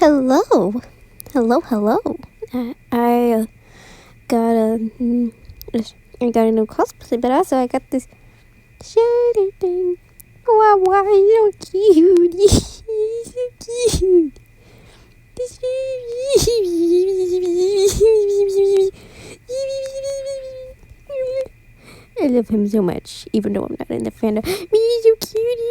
Hello, hello. I got I got a new cosplay, but also I got this shiny thing. Wow, he's so cute. He's so cute. I love him so much, even though I'm not in the fandom. He's so cute.